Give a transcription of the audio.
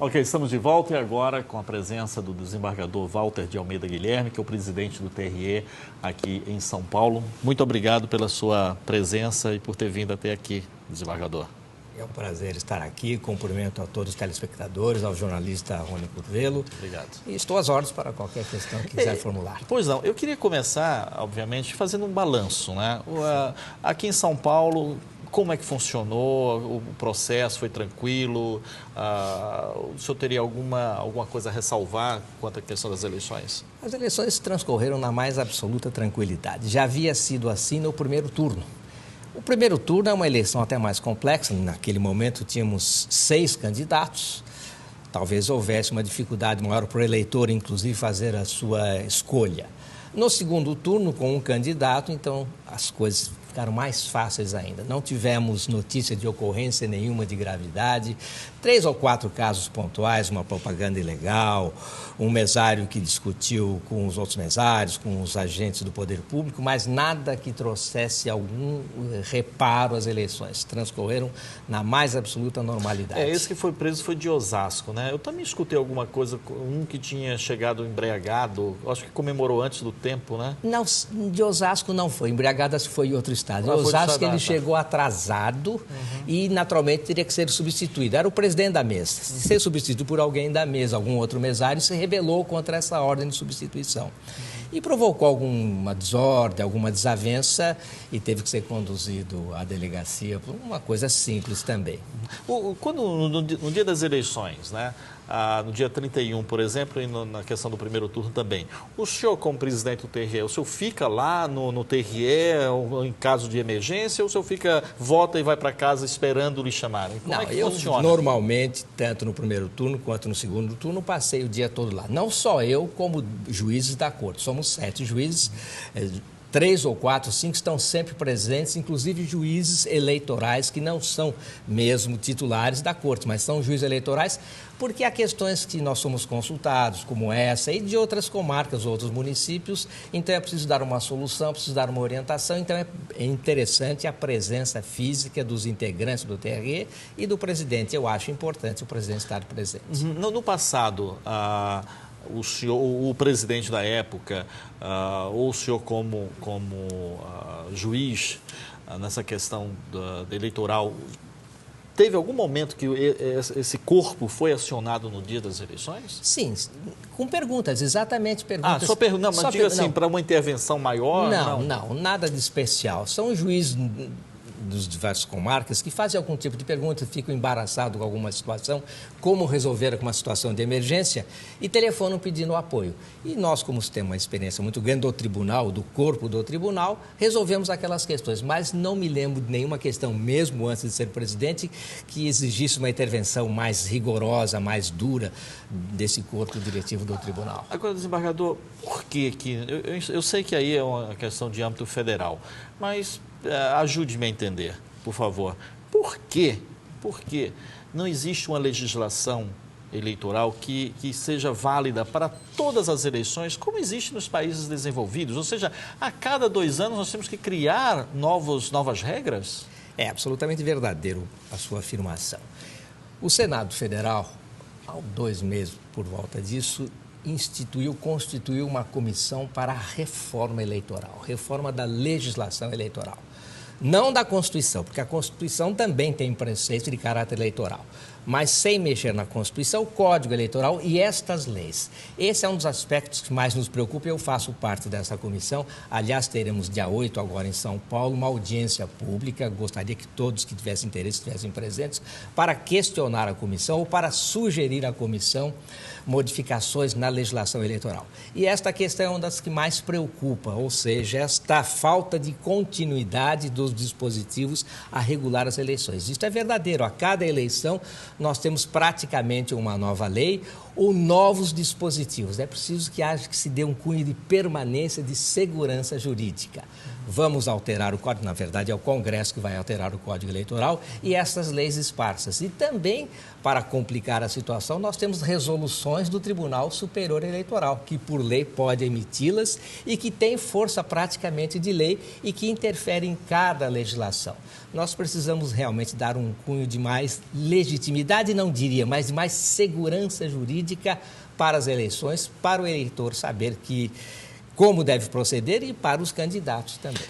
Ok, estamos de volta e agora com a presença do desembargador Walter de Almeida Guilherme, que é o presidente do TRE aqui em São Paulo. Muito obrigado pela sua presença e por ter vindo até aqui, desembargador. É um prazer estar aqui, cumprimento a todos os telespectadores, ao jornalista Rony Curvelo. Obrigado. E estou às ordens para qualquer questão que quiser formular. Pois não, eu queria começar, obviamente, fazendo um balanço, né? Aqui em São Paulo, como é que funcionou? O processo foi tranquilo? O senhor teria alguma coisa a ressalvar quanto à questão das eleições? As eleições transcorreram na mais absoluta tranquilidade. Já havia sido assim no primeiro turno. O primeiro turno é uma eleição até mais complexa. Naquele momento tínhamos 6 candidatos. Talvez houvesse uma dificuldade maior para o eleitor, inclusive, fazer a sua escolha. No segundo turno, com um candidato, então as coisas ficaram mais fáceis ainda. Não tivemos notícia de ocorrência nenhuma de gravidade, 3 ou 4 casos pontuais, uma propaganda ilegal, um mesário que discutiu com os outros mesários, com os agentes do poder público, mas nada que trouxesse algum reparo às eleições. Transcorreram na mais absoluta normalidade. Esse que foi preso foi de Osasco, né? Eu também escutei alguma coisa, um que tinha chegado embriagado, acho que comemorou antes do tempo, né? Não, de Osasco não foi, embriagado foi em outro estado. Em Osasco ele chegou atrasado e naturalmente teria que ser substituído. Era o presidente da mesa. Se ser substituído por alguém da mesa, algum outro mesário, se rebelou contra essa ordem de substituição. E provocou alguma desordem, alguma desavença e teve que ser conduzido à delegacia por uma coisa simples também. No dia das eleições, né? No dia 31, por exemplo, e na questão do primeiro turno também, o senhor, como presidente do TRE, o senhor fica lá no TRE em caso de emergência ou o senhor vota e vai para casa esperando lhe chamarem? Como é que funciona? Normalmente, tanto no primeiro turno quanto no segundo turno, passei o dia todo lá. Não só eu, como juízes da corte. Somos 7 juízes, 3 ou 4, 5 estão sempre presentes, inclusive juízes eleitorais que não são mesmo titulares da corte, mas são juízes eleitorais porque há questões que nós somos consultados, como essa e de outras comarcas, outros municípios, então é preciso dar uma solução, preciso dar uma orientação, então é interessante a presença física dos integrantes do TRE e do presidente. Eu acho importante o presidente estar presente. No passado, o senhor, o presidente da época, ou o senhor como juiz nessa questão eleitoral, teve algum momento que esse corpo foi acionado no dia das eleições? Sim, com perguntas, exatamente perguntas. Só pergunta, não, mas diga assim, para uma intervenção maior? Não, nada de especial. São juízes dos diversas comarcas que fazem algum tipo de pergunta, ficam embaraçados com alguma situação, como resolver uma situação de emergência e telefonam pedindo apoio. E nós, como temos uma experiência muito grande do tribunal, do corpo do tribunal, resolvemos aquelas questões, mas não me lembro de nenhuma questão, mesmo antes de ser presidente, que exigisse uma intervenção mais rigorosa, mais dura desse corpo diretivo do tribunal. Agora, desembargador, por que eu sei que aí é uma questão de âmbito federal, mas ajude-me a entender, por favor. Por que não existe uma legislação eleitoral que seja válida para todas as eleições, como existe nos países desenvolvidos? Ou seja, a cada 2 anos nós temos que criar novas regras? É absolutamente verdadeiro a sua afirmação. O Senado Federal, há 2 meses por volta disso, constituiu uma comissão para a reforma eleitoral, reforma da legislação eleitoral. Não da Constituição, porque a Constituição também tem preceito de caráter eleitoral, mas sem mexer na Constituição, o Código Eleitoral e estas leis. Esse é um dos aspectos que mais nos preocupa e eu faço parte dessa comissão. Aliás, teremos dia 8 agora em São Paulo uma audiência pública, gostaria que todos que tivessem interesse estivessem presentes, para questionar a comissão ou para sugerir à comissão modificações na legislação eleitoral. E esta questão é uma das que mais preocupa, ou seja, esta falta de continuidade dos dispositivos a regular as eleições. Isso é verdadeiro, a cada eleição nós temos praticamente uma nova lei ou novos dispositivos. É preciso que se dê um cunho de permanência, de segurança jurídica. vamos alterar o Código, na verdade é o Congresso que vai alterar o Código Eleitoral e essas leis esparsas. E também, para complicar a situação, nós temos resoluções do Tribunal Superior Eleitoral, que por lei pode emiti-las e que tem força praticamente de lei e que interfere em cada legislação. Nós precisamos realmente dar um cunho de mais legitimidade, não diria, mas de mais segurança jurídica para as eleições, para o eleitor saber como deve proceder e para os candidatos também.